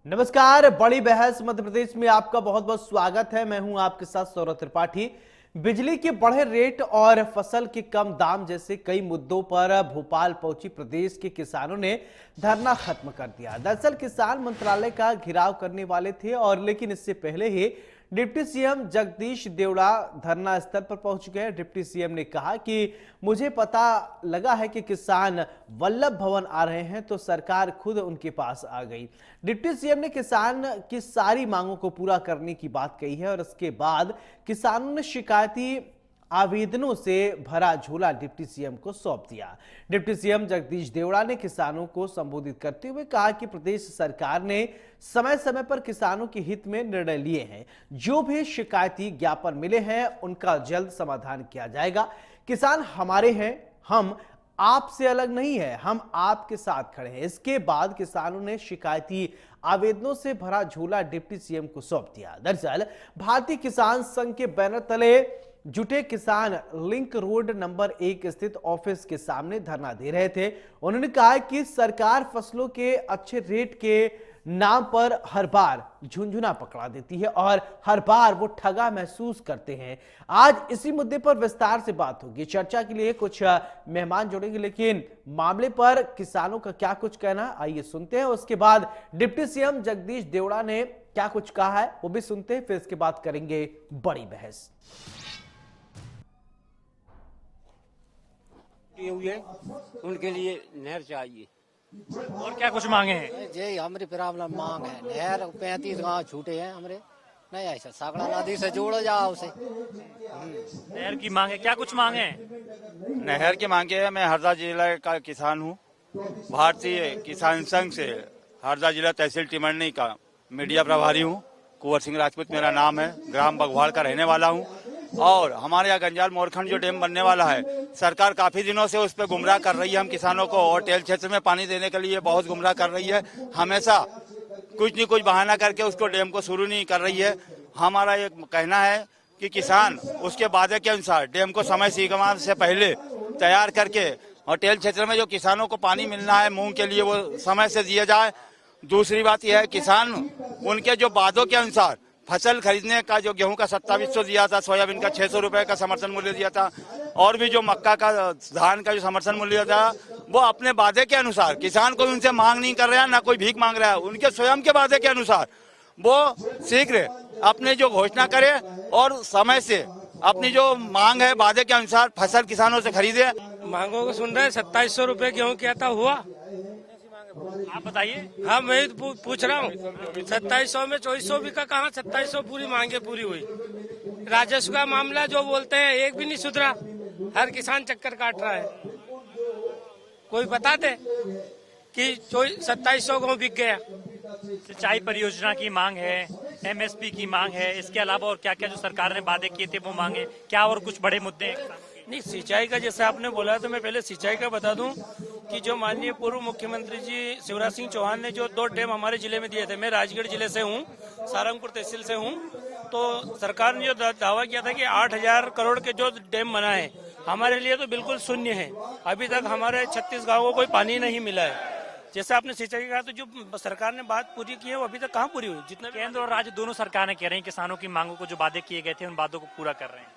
नमस्कार, बड़ी बहस मध्य प्रदेश में आपका बहुत बहुत स्वागत है। मैं हूं आपके साथ सौरभ त्रिपाठी। बिजली के बढ़े रेट और फसल के कम दाम जैसे कई मुद्दों पर भोपाल पहुंची प्रदेश के किसानों ने धरना खत्म कर दिया। दरअसल किसान मंत्रालय का घेराव करने वाले थे लेकिन इससे पहले ही डिप्टी सीएम जगदीश देवड़ा धरना स्थल पर पहुंच गए। डिप्टी सीएम ने कहा कि मुझे पता लगा है कि किसान वल्लभ भवन आ रहे हैं तो सरकार खुद उनके पास आ गई। डिप्टी सीएम ने किसान की सारी मांगों को पूरा करने की बात कही है और इसके बाद किसानों ने शिकायती आवेदनों से भरा झोला डिप्टी सीएम को सौंप दिया। डिप्टी सीएम जगदीश देवड़ा ने किसानों को संबोधित करते हुए कहा कि प्रदेश सरकार ने समय समय पर किसानों के हित में निर्णय लिए हैं। जो भी शिकायती ज्ञापन मिले हैं उनका जल्द समाधान किया जाएगा। किसान हमारे हैं, हम आपसे अलग नहीं है, हम आपके साथ खड़े हैं। इसके बाद किसानों ने शिकायती आवेदनों से भरा झोला डिप्टी सीएम को सौंप दिया। दरअसल भारतीय किसान संघ के बैनर तले जुटे किसान लिंक रोड नंबर 1 स्थित ऑफिस के सामने धरना दे रहे थे। उन्होंने कहा कि सरकार फसलों के अच्छे रेट के नाम पर हर बार झुंझुना पकड़ा देती है और हर बार वो ठगा महसूस करते हैं। आज इसी मुद्दे पर विस्तार से बात होगी। चर्चा के लिए कुछ मेहमान जुड़ेंगे, लेकिन मामले पर किसानों का क्या कुछ कहना, आइए सुनते हैं। उसके बाद डिप्टी सीएम जगदीश देवड़ा ने क्या कुछ कहा है वो भी सुनते हैं, फिर इसके बाद करेंगे बड़ी बहस। हुए उनके लिए नहर चाहिए। और क्या कुछ मांगे हैं? जे हमारी प्रॉब्लम मांग है नहर 35 गांव छूटे हैं हमारे, नहीं ऐसा सागड़ा नदी से जोड़ो जाओ उसे। नहर की मांग है, क्या कुछ मांगे हैं? नहर की मांगे है। मैं हरदा जिला का किसान हूँ। भारतीय किसान संघ से हरदा जिला तहसील टिमरनी का मीडिया प्रभारी हूँ। कुंवर सिंह राजपूत मेरा नाम है। ग्राम बघवाड़ का रहने वाला हूँ। और हमारे यहाँ गंजाल मोरखंड जो डैम बनने वाला है, सरकार काफी दिनों से उस पर गुमराह कर रही है हम किसानों को, और टेल क्षेत्र में पानी देने के लिए बहुत गुमराह कर रही है। हमेशा कुछ न कुछ बहाना करके उसको डैम को शुरू नहीं कर रही है। हमारा ये कहना है कि किसान उसके वादे के अनुसार डैम को समय सीमा से पहले तैयार करके और टेल क्षेत्र में जो किसानों को पानी मिलना है मूंग के लिए वो समय से दिया जाए। दूसरी बात यह है किसान उनके जो वादों के अनुसार फसल खरीदने का जो गेहूं का 2700 दिया था, सोयाबीन का 600 रुपए का समर्थन मूल्य दिया था, और भी जो मक्का का धान का जो समर्थन मूल्य था, वो अपने वादे के अनुसार किसान कोई उनसे मांग नहीं कर रहा है, ना कोई भीख मांग रहा है। उनके स्वयं के वादे के अनुसार वो शीघ्र अपने जो घोषणा करे और समय से अपनी जो मांग है वादे के अनुसार फसल किसानों से खरीदे। मांगों को सुन रहे हैं। 2700 रुपए गेहूँ क्या था हुआ? आप बताइए। हाँ मैं पूछ रहा हूँ। 2700 में 2400 भी का कहाँ 2700 पूरी मांगे पूरी हुई। राजस्व का मामला जो बोलते हैं एक भी नहीं सुधरा। हर किसान चक्कर काट रहा है। कोई बता दे कि 2700 गेहूँ बिक गया। सिंचाई परियोजना की मांग है, एमएसपी की मांग है, इसके अलावा और क्या क्या जो सरकार ने वादे किए थे वो मांगे, क्या और कुछ बड़े मुद्दे हैं? नहीं, सिंचाई का जैसे आपने बोला तो मैं पहले सिंचाई का बता दूं कि जो माननीय पूर्व मुख्यमंत्री जी शिवराज सिंह चौहान ने जो 2 डैम हमारे जिले में दिए थे, मैं राजगढ़ जिले से हूं, सारंगपुर तहसील से हूं, तो सरकार ने जो दावा किया था कि 8000 करोड़ के जो डैम बनाए हमारे लिए तो बिल्कुल शून्य है। अभी तक हमारे 36 गाँवों को कोई पानी नहीं मिला है। जैसे आपने सिंचाई कहा तो जो सरकार ने बात पूरी की है वो अभी तक कहाँ पूरी हुई? जितना केंद्र और राज्य दोनों सरकारें कह रही हैं किसानों की मांगों को जो वादे किए गए थे उन वादों को पूरा कर रहे हैं।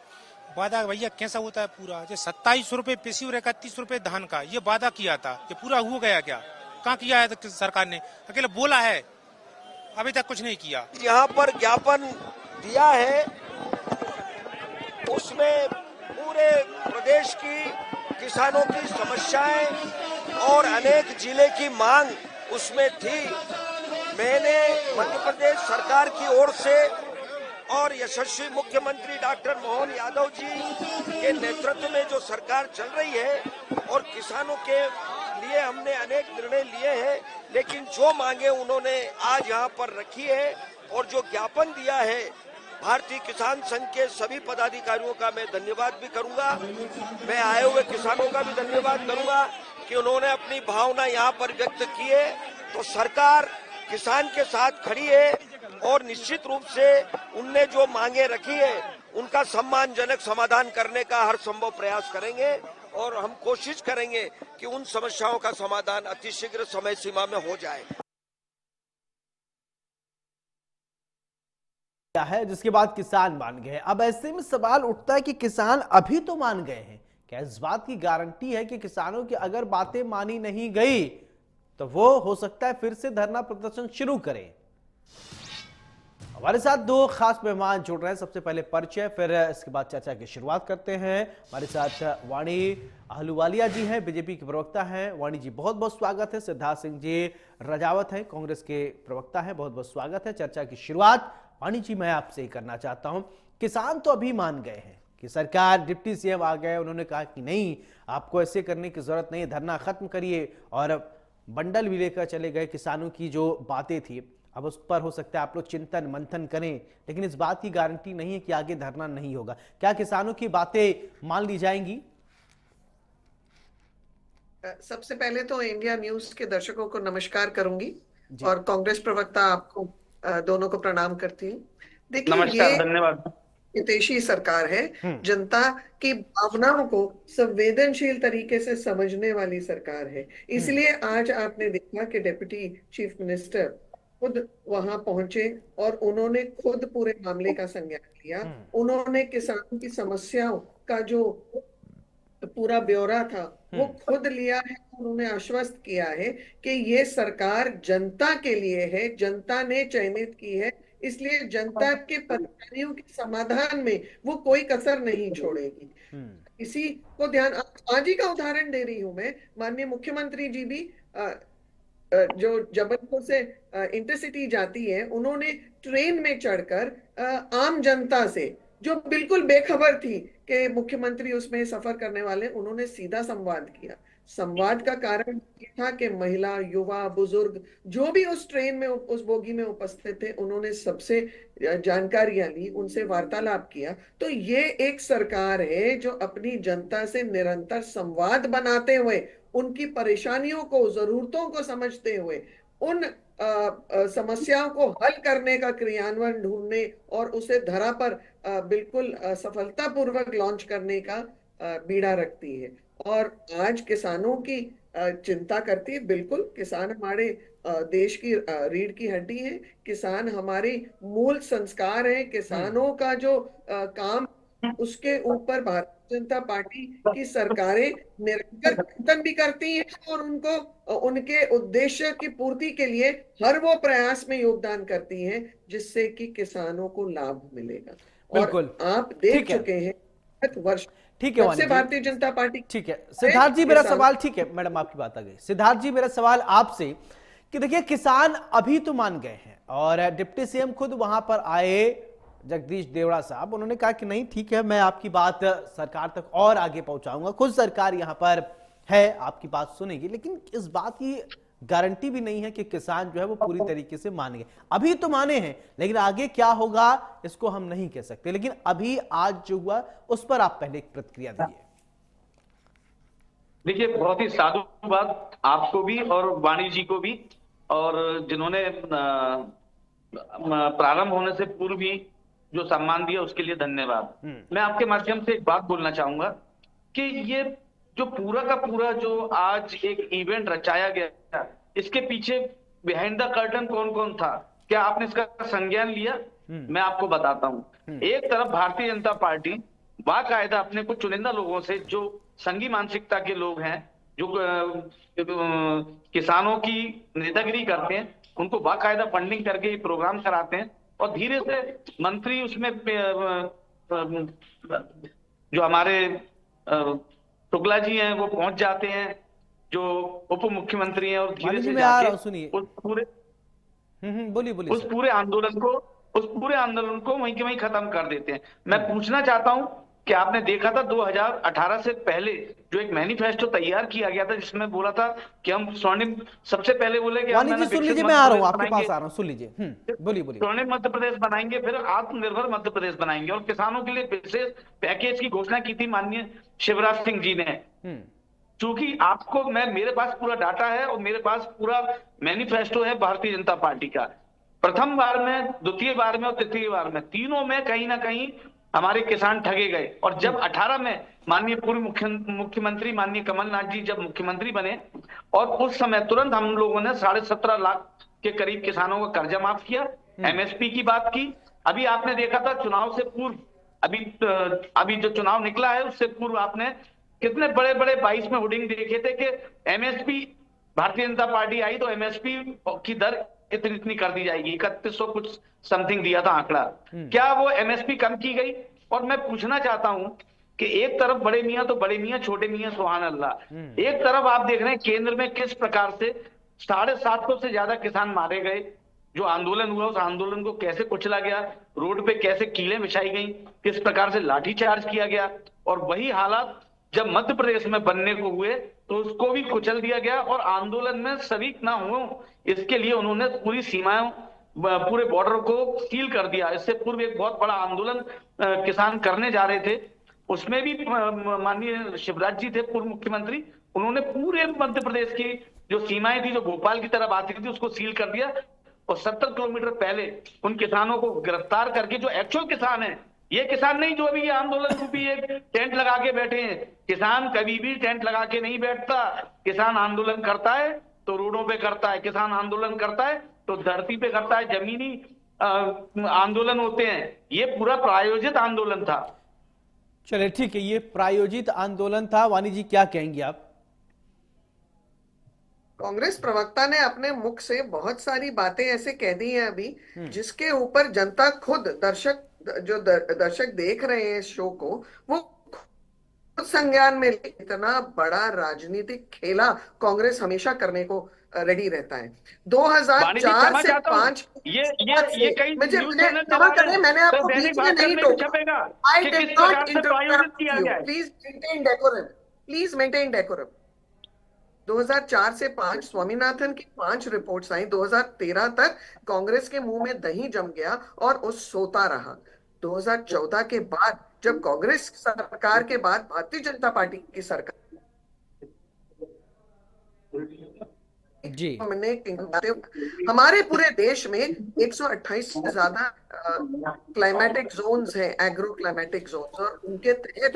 वादा भैया कैसा होता है पूरा? जो 2700 रुपए पेशी और 31 रुपए धान का ये वादा किया था, ये पूरा हो गया क्या? कहाँ किया है तो सरकार ने? अकेले बोला है, अभी तक कुछ नहीं किया। यहाँ पर ज्ञापन दिया है उसमें पूरे प्रदेश की किसानों की समस्याएं और अनेक जिले की मांग उसमें थी। मैंने मध्य प्रदेश सरकार की ओर से और यशस्वी मुख्यमंत्री डॉक्टर मोहन यादव जी के नेतृत्व में जो सरकार चल रही है और किसानों के लिए हमने अनेक निर्णय लिए हैं, लेकिन जो मांगे उन्होंने आज यहाँ पर रखी है और जो ज्ञापन दिया है, भारतीय किसान संघ के सभी पदाधिकारियों का मैं धन्यवाद भी करूंगा। मैं आए हुए किसानों का भी धन्यवाद करूंगा कि उन्होंने अपनी भावना यहाँ पर व्यक्त की है। तो सरकार किसान के साथ खड़ी है और निश्चित रूप से उनने जो मांगे रखी है उनका सम्मानजनक समाधान करने का हर संभव प्रयास करेंगे और हम कोशिश करेंगे कि उन समस्याओं का समाधान अतिशीघ्र समय सीमा में हो जाए। है, जिसके बाद किसान मान गए। अब ऐसे में सवाल उठता है कि किसान अभी तो मान गए हैं, क्या इस बात की गारंटी है कि किसानों की अगर बातें मानी नहीं गई तो वो हो सकता है फिर से धरना प्रदर्शन शुरू करें? हमारे साथ दो खास मेहमान जुड़ रहे हैं। सबसे पहले परिचय, फिर इसके बाद चर्चा की शुरुआत करते हैं। हमारे साथ वाणी आहलूवालिया जी हैं, बीजेपी के प्रवक्ता हैं। वाणी जी, बहुत बहुत स्वागत है। सिद्धार्थ सिंह जी रजावत हैं, कांग्रेस के प्रवक्ता हैं, बहुत बहुत स्वागत है। चर्चा की शुरुआत वाणी जी मैं आपसे ही करना चाहता हूं। किसान तो अभी मान गए हैं कि सरकार, डिप्टी सीएम आ गए, उन्होंने कहा कि नहीं, आपको ऐसे करने की जरूरत नहीं है, धरना खत्म करिए, और बंडल भी लेकर चले गए। किसानों की जो बातें थी अब उस पर हो सकता है आप लोग चिंतन मंथन करें, लेकिन इस बात की गारंटी नहीं है कि आगे धरना नहीं होगा। क्या किसानों की बातें मान ली जाएंगी? सबसे पहले तो इंडिया न्यूज के दर्शकों को नमस्कार करूंगी और कांग्रेस प्रवक्ता आपको दोनों को प्रणाम करती हूँ। देखिए, ये धन्यवाद। हितैषी सरकार है, जनता की भावनाओं को संवेदनशील तरीके से समझने वाली सरकार है। इसलिए आज आपने देखा कि डिप्टी चीफ मिनिस्टर खुद वहां पहुंचे और उन्होंने खुद पूरे मामले का संज्ञान लिया। उन्होंने किसानों की समस्याओं का जो पूरा ब्यौरा था वो खुद लिया है और उन्हें आश्वस्त किया है कि ये सरकार जनता के लिए है, जनता ने चयनित की है, इसलिए जनता के परेशानियों के समाधान में वो कोई कसर नहीं छोड़ेगी। इसी को ध्यान, आज ही का उदाहरण दे रही हूं मैं। माननीय मुख्यमंत्री जी भी जो जबलपुर से इंटरसिटी जाती है, उन्होंने ट्रेन में चढ़कर आम जनता से, जो बिल्कुल बेखबर थी कि मुख्यमंत्री उसमें सफर करने वाले, उन्होंने सीधा संवाद किया। संवाद का कारण ये था कि महिला, युवा, बुजुर्ग जो भी उस ट्रेन में, उस बोगी में उपस्थित थे, उन्होंने सबसे जानकारियां ली, उनसे वार्तालाप किया। तो ये एक सरकार है जो अपनी जनता से निरंतर संवाद बनाते हुए, उनकी परेशानियों को, जरूरतों को समझते हुए, उन समस्याओं को हल करने का क्रियान्वयन ढूंढने और उसे धरा पर बिल्कुल सफलतापूर्वक लॉन्च करने का बीड़ा रखती है। और आज किसानों की चिंता करती है। बिल्कुल, किसान हमारे देश की रीढ़ की हड्डी है, किसान हमारे मूल संस्कार है। किसानों का जो काम, उसके ऊपर भारतीय जनता पार्टी की सरकारें निरंतर चिंतन भी करती हैं और उनको, उनके उद्देश्य की पूर्ति के लिए हर वो प्रयास में योगदान करती हैं जिससे कि किसानों को लाभ मिलेगा। और आप देख चुके हैं वर्ष, ठीक है सबसे भारतीय जनता पार्टी। ठीक है सिद्धार्थ जी, मेरा सवाल, ठीक है मैडम आपकी बात आ गई। सिद्धार्थ जी, मेरा सवाल आपसे कि देखिए, किसान अभी तो मान गए हैं और डिप्टी सीएम खुद वहां पर आए, जगदीश देवड़ा साहब, उन्होंने कहा कि नहीं ठीक है, मैं आपकी बात सरकार तक और आगे पहुंचाऊंगा। खुद सरकार यहां पर है, आपकी बात सुनेगी, लेकिन इस बात की गारंटी भी नहीं है कि किसान जो है वो पूरी तरीके से मान गए। अभी तो माने हैं, लेकिन आगे क्या होगा इसको हम नहीं कह सकते। लेकिन अभी आज जो हुआ उस पर आप पहले एक प्रतिक्रिया दीजिए। देखिए, बहुत ही साधु बात आपको भी और वाणी जी को भी, और जिन्होंने प्रारंभ होने से पूर्व ही जो सम्मान दिया उसके लिए धन्यवाद। मैं आपके माध्यम से एक बात बोलना चाहूंगा कि ये जो पूरा का पूरा जो आज एक इवेंट रचाया गया, इसके पीछे बिहाइंड द कर्टन कौन कौन था, क्या आपने इसका संज्ञान लिया? मैं आपको बताता हूं। एक तरफ भारतीय जनता पार्टी बाकायदा अपने कुछ चुनिंदा लोगों से, जो संघी मानसिकता के लोग हैं, जो किसानों की नेतागिरी करते हैं, उनको बाकायदा फंडिंग करके प्रोग्राम कराते हैं और धीरे से मंत्री उसमें जो हमारे शुक्ला जी हैं वो पहुंच जाते हैं, जो उप मुख्यमंत्री हैं, और धीरे से जाके उस पूरे बोलिए उस पूरे आंदोलन को वहीं के वहीं खत्म कर देते हैं। मैं पूछना चाहता हूं कि आपने देखा था 2018 से पहले जो एक मैनिफेस्टो तैयार किया गया था, जिसमें बोला था कि हम स्वर्णिम, सबसे पहले बोले कि सुन लीजिए, मैं आ रहा हूं आपके पास, आ रहा हूं, सुन लीजिए, बोलिए। स्वर्णिम मध्य प्रदेश बनाएंगे, फिर आत्मनिर्भर मध्य प्रदेश बनाएंगे, और किसानों के लिए विशेष पैकेज की घोषणा की थी माननीय शिवराज सिंह जी ने। चूंकि आपको, मेरे पास पूरा डाटा है और मेरे पास पूरा मैनिफेस्टो है भारतीय जनता पार्टी का। प्रथम बार में, द्वितीय बार में और तृतीय बार में, तीनों में कहीं ना कहीं हमारे किसान ठगे गए। और जब 18 में माननीय पूर्व मुख्यमंत्री माननीय कमलनाथ जी जब मुख्यमंत्री बने, और उस समय तुरंत हम लोगों ने 17.5 लाख के करीब किसानों का कर्जा माफ किया, एमएसपी की बात की, अभी आपने देखा था चुनाव से पूर्व, अभी जो चुनाव निकला है उससे पूर्व आपने कितने बड़े बड़े 22 में होर्डिंग देखे थे कि एमएसपी, भारतीय जनता पार्टी आई तो एमएसपी की दर इतनी कर दी जाएगी, 3100 कुछ समथिंग दिया था आंकड़ा। क्या वो एमएसपी कम की गई? और मैं पूछना चाहता हूं कि एक तरफ बड़े मियां तो बड़े मियां, छोटे मियां सुभान अल्लाह, एक तरफ आप देख रहे हैं केंद्र में किस प्रकार से 750 से ज्यादा किसान मारे गए, जो आंदोलन हुआ उस आंदोलन को कैसे कुचला गया, रोड पे कैसे कीलें बिछाई गई, किस प्रकार से लाठीचार्ज किया गया, और वही हालात जब मध्य प्रदेश में बनने को हुए तो उसको भी कुचल दिया गया और आंदोलन में शरीक ना हो इसके लिए उन्होंने पूरी सीमाएं, पूरे बॉर्डर को सील कर दिया। इससे पूर्व एक बहुत बड़ा आंदोलन किसान करने जा रहे थे, उसमें भी माननीय शिवराज जी थे पूर्व मुख्यमंत्री, उन्होंने पूरे मध्य प्रदेश की जो सीमाएं थी जो भोपाल की तरफ आती थी उसको सील कर दिया और 70 किलोमीटर पहले उन किसानों को गिरफ्तार करके, जो एक्चुअल किसान है, ये किसान नहीं जो अभी ये आंदोलन रूपी एक टेंट लगा के बैठे हैं, किसान कभी भी टेंट लगा के नहीं बैठता, किसान आंदोलन करता है तो रोडों पे करता है, किसान आंदोलन करता है तो धरती पे करता है, जमीनी आंदोलन होते हैं। ये पूरा प्रायोजित आंदोलन था। चलिए ठीक है, ये प्रायोजित आंदोलन था। वानी जी क्या कहेंगे आप? कांग्रेस प्रवक्ता ने अपने मुख से बहुत सारी बातें ऐसे कह दी हैं अभी, जिसके ऊपर जनता खुद, दर्शक देख रहे हैं इस शो को, वो खुद संज्ञान में ले। इतना बड़ा राजनीतिक खेला कांग्रेस हमेशा करने को रेडी रहता है। 2004 से 5 ये कई मैंने आपको बीच में नहीं टोका। I did not interrupt you, please maintain decorum, please maintain decorum. 2004 से 5 स्वामीनाथन की 5 रिपोर्ट्स आई, 2013 तक कांग्रेस के मुंह में दही जम गया और उस सोता रहा। 2014 के बाद जब कांग्रेस सरकार के बाद भारतीय जनता पार्टी की सरकार जी, हमने हमारे पूरे देश में 128 से ज्यादा क्लाइमेटिक जोन्स हैं, एग्रो क्लाइमेटिक जोन्स, और उनके तहत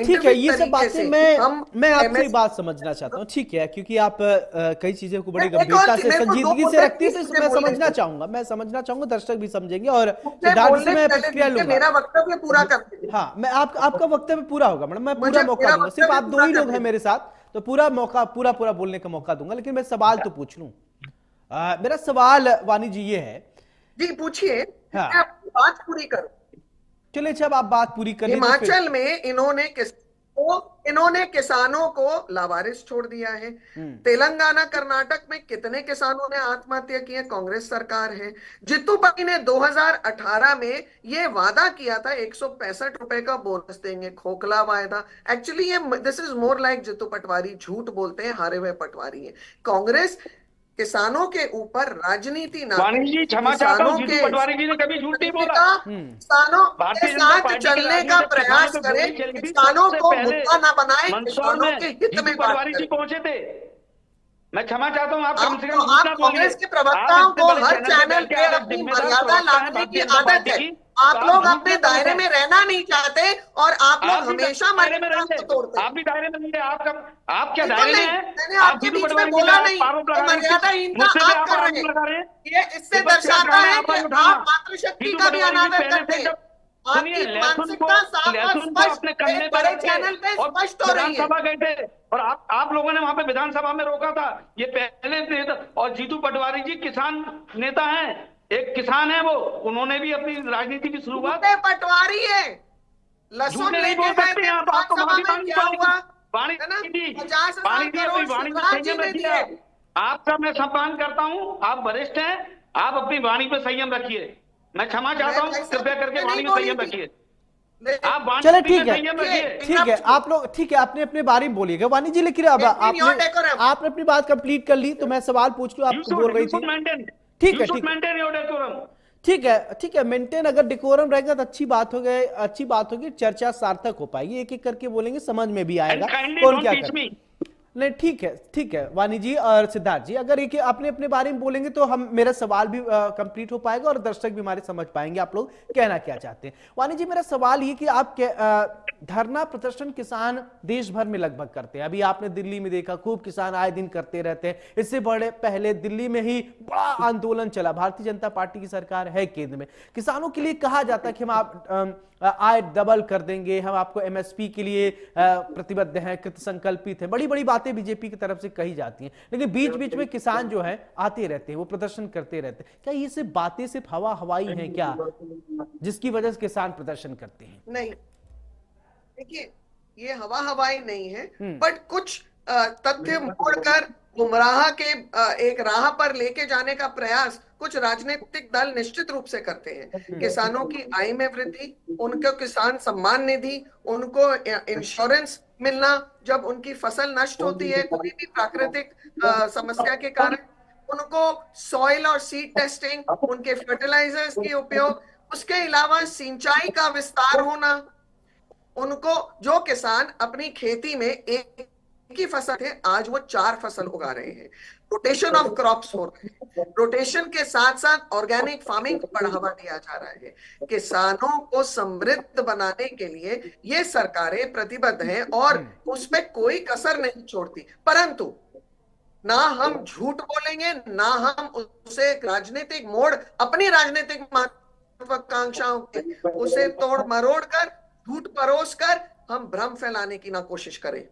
ठीक है, ये सब बातें मैं आपकी बात समझना चाहता हूँ, ठीक है, क्योंकि आप कई चीजों को बड़ी गंभीरता से, संजीदगी से रखती है, तो मैं समझना चाहूंगा, दर्शक भी समझेंगे और सिद्धार्थ से मैं प्रतिक्रिया लूंगा। मेरा वक्तव्य पूरा कर, हाँ, मैं आपका वक्तव्य पूरा होगा मैडम, मैं पूरा मौका दूंगा, सिर्फ आप 2 ही लोग हैं मेरे साथ तो पूरा बोलने का मौका दूंगा, लेकिन मैं सवाल तो पूछ लूं। मेरा सवाल वानी जी ये है। जी पूछिए। हाँ, बात पूरी करो। चलिए, जब आप बात पूरी करें। हिमाचल में इन्होंने किसानों को लावारिस छोड़ दिया है। तेलंगाना, कर्नाटक में कितने किसानों ने आत्महत्या की है, कांग्रेस सरकार है। जितू पटवारी ने 2018 में ये वादा किया था 165 रुपए का बोनस देंगे, खोखला वायदा। एक्चुअली ये this is more like Jitu Patwari झूठ बोलते हैं, हारे हुए पटवारी है। कांग्रेस किसानों के ऊपर राजनीति ना, जी क्षमा चाहता हूं, जीतू पटवारी जी ने कभी झूठ नहीं बोला। किसानों के साथ चलने का प्रयास करें, किसानों को मुद्दा ना बनाए, किसानों के हित में पटवारी जी पहुंचे थे। मैं क्षमा चाहता हूं, आप कम से कम आप कांग्रेस के प्रवक्ताओं को हर चैनल पे अपनी मर्यादा लादने की आदत है। आप लोग अपने दायरे में रहना नहीं चाहते और आप लोग हमेशा मर्यादा को तोड़ते हैं। आप भी दायरे में नहीं है, आप क्या दायरे में हैं? मैंने आपके बीच में बोला नहीं, मर्यादाहीनता आप कर रहे हैं। ये इससे दर्शाता है कि आप मातृशक्ति का भी अनादर करते हैं। आपकी मानसिकता साफ और स्पष्ट बड़े चैनल पे स्पष्ट हो रही है। विधानसभा गए थे और आप लोगों ने वहां पे विधानसभा में रोका था, ये पहले थे। और जीतू पटवारी जी किसान नेता हैं, एक किसान है वो, उन्होंने भी अपनी राजनीति की शुरुआत। पटवारी है, लहसुन लेके गए थे विधानसभा में, क्या हुआ? पानी 50 करोड़ शिवराज जी ने दिए। आपका मैं सम्मान करता हूँ, आप वरिष्ठ हैं, आप अपनी वाणी पे संयम रखिए। मैं क्षमा चाहता हूँ, कृपया करके वाणी में संयम रखिए। चलो ठीक है, आप लोग ठीक है, आपने अपने बारे में बोलिएगा वानी जी, लेकिन अब आपने अपनी बात कंप्लीट कर ली तो मैं सवाल पूछ लूं, आप बोल रही थी। ठीक है, मेंटेन अगर डेकोरम रहेगा तो अच्छी बात होगी, चर्चा सार्थक हो पाएगी। एक एक करके बोलेंगे, समझ में भी आएगा कौन क्या कर। नहीं, ठीक है वानी जी और सिद्धार्थ जी, अगर एक आपने अपने बारे में बोलेंगे तो हम मेरा सवाल भी कंप्लीट हो पाएगा और दर्शक भी हमारे समझ पाएंगे आप लोग कहना क्या चाहते हैं। वानी जी, मेरा सवाल ये कि आप धरना प्रदर्शन किसान देश भर में लगभग करते हैं। अभी आपने दिल्ली में देखा, खूब किसान आए दिन करते रहते हैं। इससे बड़े पहले दिल्ली में ही बड़ा आंदोलन चला, भारतीय जनता पार्टी की सरकार है केंद्र में, किसानों के लिए कहा जाता है कि हम आप आय डबल कर देंगे, हम आपको एमएसपी के लिए प्रतिबद्ध हैं, कृत संकल्पित हैं, बड़ी बड़ी बातें बीजेपी की तरफ से कही जाती हैं। लेकिन बीच बीच में किसान जो है आते रहते हैं, वो प्रदर्शन करते रहते हैं। क्या ये सिर्फ बातें, सिर्फ हवा हवाई हैं क्या, जिसकी वजह से किसान प्रदर्शन करते हैं? नहीं, देखिए, ये हवा हवाई नहीं है, बट कुछ तथ्य मोड़कर गुमराह के एक राह पर लेके जाने का प्रयास कुछ राजनीतिक दल निश्चित रूप से करते हैं। किसानों की आय में वृद्धि, उनको किसान सम्मान निधि, उनको इंश्योरेंस मिलना जब उनकी फसल नष्ट होती है कोई भी प्राकृतिक समस्या के कारण, उनको सॉइल और सीड टेस्टिंग, उनके फर्टिलाइजर्स के उपयोग, उसके अलावा सिंचाई का विस्तार होना, उनको जो किसान अपनी खेती में एक ही फसल है आज वो 4 फसल उगा रहे हैं, रोटेशन ऑफ क्रॉप्स हो रहे हैं, रोटेशन के साथ साथ ऑर्गेनिक फार्मिंग को बढ़ावा दिया जा रहा है। किसानों को समृद्ध बनाने के लिए ये सरकारें प्रतिबद्ध हैं और उसमें कोई कसर नहीं छोड़ती। परंतु ना हम झूठ बोलेंगे, ना हम उसे राजनीतिक मोड़, अपनी राजनीतिक महत्वाकांक्षाओं के उसे तोड़ मरोड़ कर, झूठ परोस कर हम भ्रम फैलाने की ना कोशिश करें।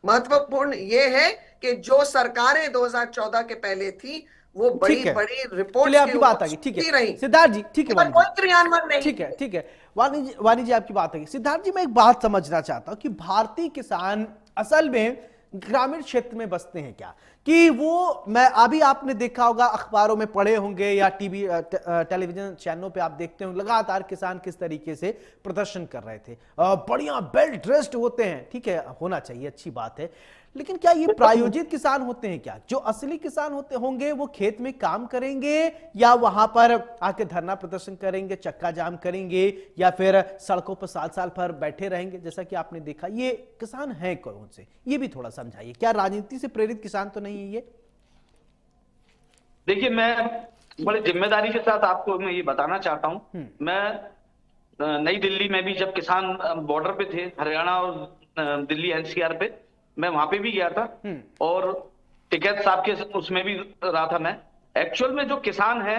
महत्वपूर्ण यह है कि जो सरकारें 2014 के पहले थी वो बड़ी बड़ी रिपोर्ट आपकी बात आ गई, ठीक है सिद्धार्थ जी, ठीक है वानी कोई क्रियान्वयन नहीं, ठीक है वानी जी आपकी बात आ गई। सिद्धार्थ जी, मैं एक बात समझना चाहता हूं कि भारतीय किसान असल में ग्रामीण क्षेत्र में बसते हैं क्या, कि वो, मैं अभी आपने देखा होगा, अखबारों में पढ़े होंगे या टीवी टेलीविजन चैनलों पे आप देखते होंगे, लगातार किसान किस तरीके से प्रदर्शन कर रहे थे, बढ़िया वेल ड्रेस्ड होते हैं, ठीक है, होना चाहिए, अच्छी बात है। लेकिन क्या ये प्रायोजित किसान होते हैं क्या? जो असली किसान होते होंगे वो खेत में काम करेंगे या वहां पर आके धरना प्रदर्शन करेंगे, चक्का जाम करेंगे, या फिर सड़कों पर साल पर बैठे रहेंगे, जैसा कि आपने देखा? ये किसान हैं कौन से, ये भी थोड़ा समझाइए। क्या राजनीति से प्रेरित किसान तो नहीं है ये? देखिए, मैं बड़े जिम्मेदारी के साथ आपको मैं ये बताना चाहता हूं, मैं नई दिल्ली में भी जब किसान बॉर्डर पे थे, हरियाणा और दिल्ली एनसीआर पे, मैं वहां पे भी गया था और टिकैत साहब के उसमें भी रहा था मैं। एक्चुअल में जो किसान है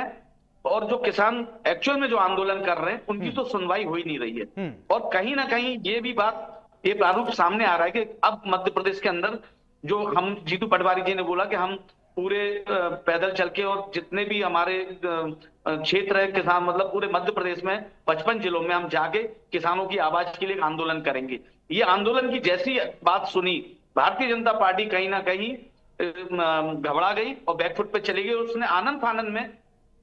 और जो किसान एक्चुअल में जो आंदोलन कर रहे हैं उनकी तो सुनवाई हो ही नहीं रही है। और कहीं ना कहीं ये भी बात, ये प्रारूप सामने आ रहा है कि अब मध्य प्रदेश के अंदर जो हम जीतू पटवारी जी ने बोला कि हम पूरे पैदल चल के और जितने भी हमारे क्षेत्र है किसान, मतलब पूरे मध्य प्रदेश में 55 जिलों में हम जाके किसानों की आवाज के लिए आंदोलन करेंगे। ये आंदोलन की जैसी बात सुनी, भारतीय जनता पार्टी कहीं ना कहीं घबरा गई और बैकफुट पे चली गई। उसने आनंद फानंद में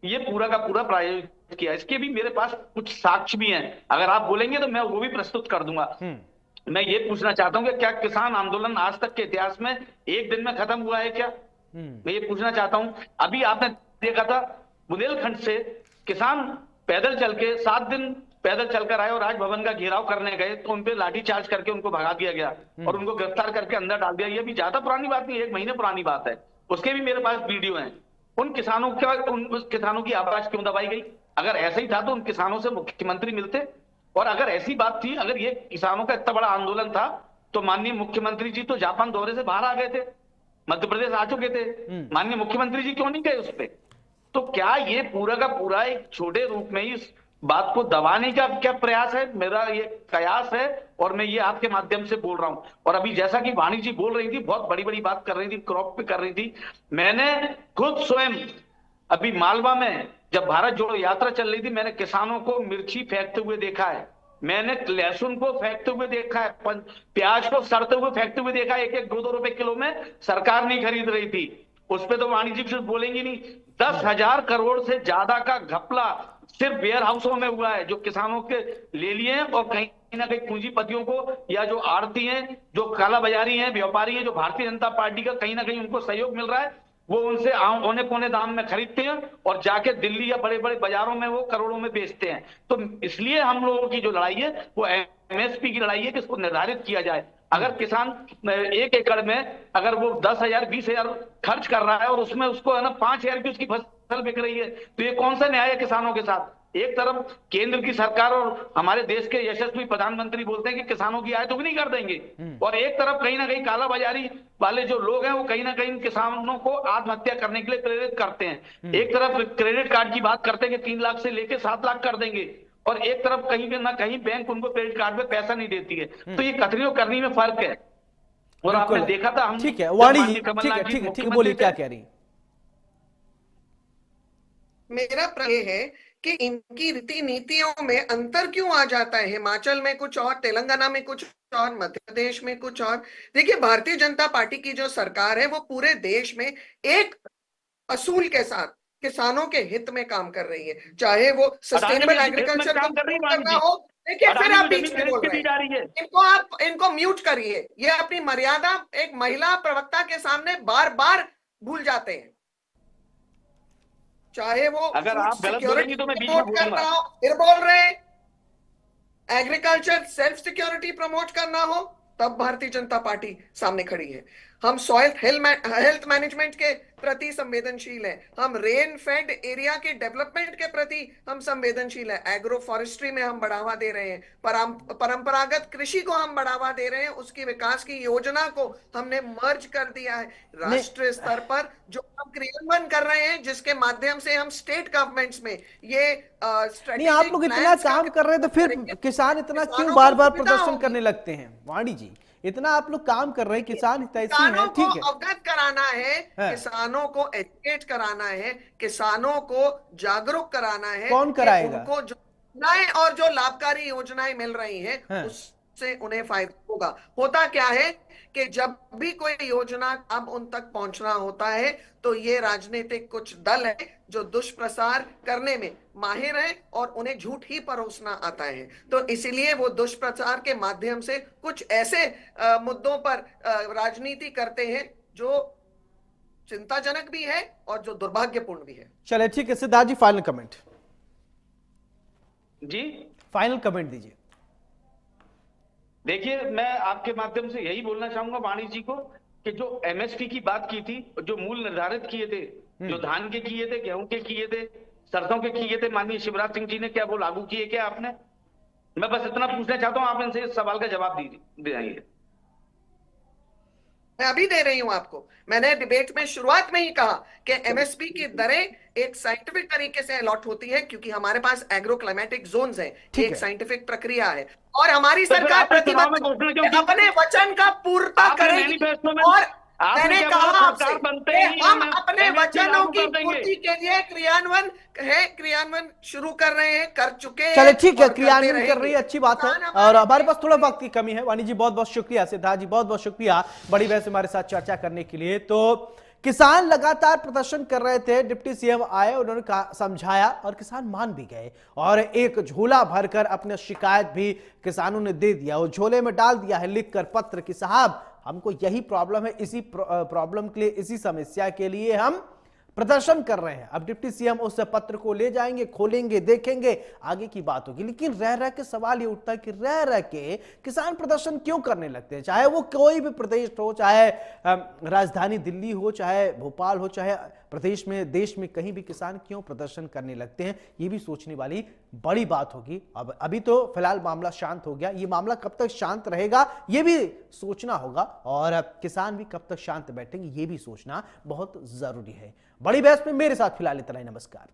ये पूरा का पूरा प्रायोजित किया। इसके भी मेरे पास कुछ साक्ष्य भी हैं, अगर आप बोलेंगे तो मैं वो भी प्रस्तुत कर दूंगा। मैं ये पूछना चाहता हूं कि क्या किसान आंदोलन आज तक के इतिहास में एक दिन में खत्म हुआ है क्या? मैं ये पूछना चाहता हूं। अभी आपने देखा था बुंदेलखंड से किसान पैदल चल के 7 दिन पैदल चलकर आए और राजभवन का घेराव करने गए तो उनपे लाठीचार्ज करके उनको भगा दिया गया और उनको गिरफ्तार करके अंदर डाल दिया। ये भी ज्यादा पुरानी बात नहीं, 1 महीने पुरानी बात है। उसके भी मेरे पास वीडियो हैं। उन किसानों की आवाज क्यों दबाई गई? अगर ऐसा ही था तो उन किसानों से मुख्यमंत्री मिलते। और अगर ऐसी बात थी, अगर ये किसानों का इतना बड़ा आंदोलन था तो माननीय मुख्यमंत्री जी तो जापान दौरे से बाहर आ गए थे, मध्य प्रदेश आ चुके थे, माननीय मुख्यमंत्री जी क्यों नहीं गए उस पर? तो क्या ये पूरा का पूरा एक छोटे रूप में ही इस बात को दबाने का क्या प्रयास है? मेरा ये कयास है और मैं ये आपके माध्यम से बोल रहा हूं। और अभी जैसा कि वाणी जी बोल रही थी, बहुत बड़ी बड़ी बात कर रही थी, क्रॉप पे कर रही थी, मैंने खुद स्वयं अभी मालवा में जब भारत जोड़ो यात्रा चल रही थी, मैंने किसानों को मिर्ची फेंकते हुए देखा है, मैंने लहसुन को फेंकते हुए देखा है, प्याज को सड़ते हुए फेंकते हुए देखा है। 1-1, 2-2 रुपए किलो में सरकार नहीं खरीद रही थी। उस पर तो वाणी जी सिर्फ बोलेंगी नहीं। 10,000 करोड़ से ज्यादा का घपला सिर्फ वेयर हाउसों में हुआ है, जो किसानों के ले लिए हैं। और कहीं ना कहीं पूंजीपतियों को या जो आड़ती हैं, जो काला बाजारी हैं, व्यापारी हैं, जो भारतीय जनता पार्टी का कहीं ना कहीं उनको सहयोग मिल रहा है, वो उनसे औने पौने दाम में खरीदते हैं और जाके दिल्ली या बड़े बड़े बाजारों में वो करोड़ों में बेचते हैं। तो इसलिए हम लोगों की जो लड़ाई है वो एमएसपी की लड़ाई है कि इसको निर्धारित किया जाए। अगर किसान 1 एकड़ में अगर वो 10,000 20,000 खर्च कर रहा है और उसमें उसको है ना 5,000 की उसकी फसल बिक रही है, तो ये कौन सा न्याय है किसानों के साथ? एक तरफ केंद्र की सरकार और हमारे देश के यशस्वी प्रधानमंत्री बोलते हैं कि किसानों की आय दुगनी कर देंगे, और एक तरफ कहीं ना कहीं कालाबाजारी वाले जो लोग हैं वो कहीं ना कहीं किसानों को आत्महत्या करने के लिए प्रेरित करते हैं। एक तरफ क्रेडिट कार्ड की बात करते हैं कि 3 लाख से लेके 7 लाख कर देंगे, और एक तरफ कहीं ना कहीं बैंक उनको क्रेडिट कार्ड पे पैसा नहीं देती है। तो ये कथनी और करनी में फर्क है। और आपने देखा था, हम ठीक है वाणी जी, ठीक है बोलिए क्या कह रही? मेरा प्रश्न ये है कि इनकी रीति नीतियों में अंतर क्यों आ जाता है? हिमाचल में कुछ और, तेलंगाना में कुछ और, मध्य प्रदेश में कुछ और। देखिए, भारतीय जनता पार्टी की जो सरकार है वो पूरे देश में एक असूल के साथ किसानों के हित में काम कर रही है, चाहे वो सस्टेनेबल एग्रीकल्चर को करना हो। देखिए, फिर आप बीच में बोल रहे हैं, इनको म्यूट करिए। ये अपनी मर्यादा एक महिला प्रवक्ता के सामने बार बार भूल जाते हैं। चाहे वो अगर आप गलत बोलेंगी तो मैं बीच में बोलूंगा। फिर बोल रहे हैं एग्रीकल्चर सेल्फ सिक्योरिटी प्रमोट करना हो, तब भारतीय जनता पार्टी सामने खड़ी है। हम सॉइल हेल्थ मैनेजमेंट के प्रति संवेदनशील हैं, हम रेन फेड एरिया के डेवलपमेंट के प्रति हम संवेदनशील हैं, एग्रो फॉरेस्ट्री में हम बढ़ावा दे रहे हैं, परंपरागत कृषि को हम बढ़ावा दे रहे हैं, उसकी विकास की योजना को हमने मर्ज कर दिया है राष्ट्रीय स्तर पर, जो हम क्रियान्वयन कर रहे हैं, जिसके माध्यम से हम स्टेट गवर्नमेंट्स में ये नहीं, आप लोग इतना काम कर रहे हैं तो फिर किसान इतना क्यों बार बार प्रदर्शन करने लगते हैं? वाणी जी, इतना आप लोग काम कर रहे हैं, किसान हितैषी हैं, ठीक है, अवगत कराना है, किसानों को एजुकेट कराना है, किसानों को जागरूक कराना है। कौन कराएगा? उनको जो योजनाएं और जो लाभकारी योजनाएं मिल रही हैं उससे उन्हें फायदा होगा। होता क्या है कि जब भी कोई योजना अब उन तक पहुंचना होता है तो ये राजनीतिक कुछ दल है जो दुष्प्रचार करने में माहिर है और उन्हें झूठ ही परोसना आता है। तो इसीलिए वो दुष्प्रचार के माध्यम से कुछ ऐसे मुद्दों पर राजनीति करते हैं जो चिंताजनक भी है और जो दुर्भाग्यपूर्ण भी है। चले ठीक है, सिद्धार्थ जी फाइनल कमेंट। जी फाइनल कमेंट दीजिए। देखिए, मैं आपके माध्यम से यही बोलना चाहूंगा वाणी जी को कि जो एमएसपी की बात की थी, जो मूल निर्धारित किए थे, जो धान के किए थे, गेहूं के किए थे, सरसों के किए थे, माननीय शिवराज सिंह जी ने, क्या वो लागू किए क्या आपने? मैं बस इतना पूछना चाहता हूं, आप इनसे इस सवाल का जवाब दीजिए। मैं अभी दे रही हूं आपको। मैंने डिबेट में शुरुआत में ही कहा कि एमएसपी की दरें एक साइंटिफिक तरीके से अलॉट होती है, क्योंकि हमारे पास एग्रो क्लाइमेटिक जोन्स हैं, एक साइंटिफिक प्रक्रिया है, और हमारी सरकार प्रतिबद्ध अपने वचन का पूर्ता करेगी। और मैंने कहा आपसे कि हम अपने वचनों की पूर्ति के लिए क्रियान्वयन शुरू कर रहे हैं, कर चुके हैं। चले ठीक है, क्रियान्वयन कर रही है, अच्छी बात है। और हमारे पास थोड़ा वक्त की कमी है। वाणी जी बहुत बहुत शुक्रिया, सिद्धार्थ जी बहुत बहुत शुक्रिया बड़ी बहस हमारे साथ चर्चा करने के लिए। तो किसान लगातार प्रदर्शन कर रहे थे, डिप्टी सीएम आए, उन्होंने समझाया और किसान मान भी गए, और एक झोला भरकर अपने शिकायत भी किसानों ने दे दिया, और झोले में डाल दिया है लिखकर पत्र कि साहब हमको यही प्रॉब्लम है, इसी प्रॉब्लम के लिए, इसी समस्या के लिए हम प्रदर्शन कर रहे हैं। अब डिप्टी सीएम उस पत्र को ले जाएंगे, खोलेंगे, देखेंगे, आगे की बात होगी। लेकिन रह रह के सवाल ये उठता है कि रह रह के किसान प्रदर्शन क्यों करने लगते हैं? चाहे वो कोई भी प्रदेश हो, चाहे राजधानी दिल्ली हो, चाहे भोपाल हो, चाहे प्रदेश में, देश में कहीं भी किसान क्यों प्रदर्शन करने लगते हैं, ये भी सोचने वाली बड़ी बात होगी। अब अभी तो फिलहाल मामला शांत हो गया, ये मामला कब तक शांत रहेगा ये भी सोचना होगा, और किसान भी कब तक शांत बैठेंगे ये भी सोचना बहुत जरूरी है। बड़ी बहस में मेरे साथ फिलहाल इतना ही। नमस्कार।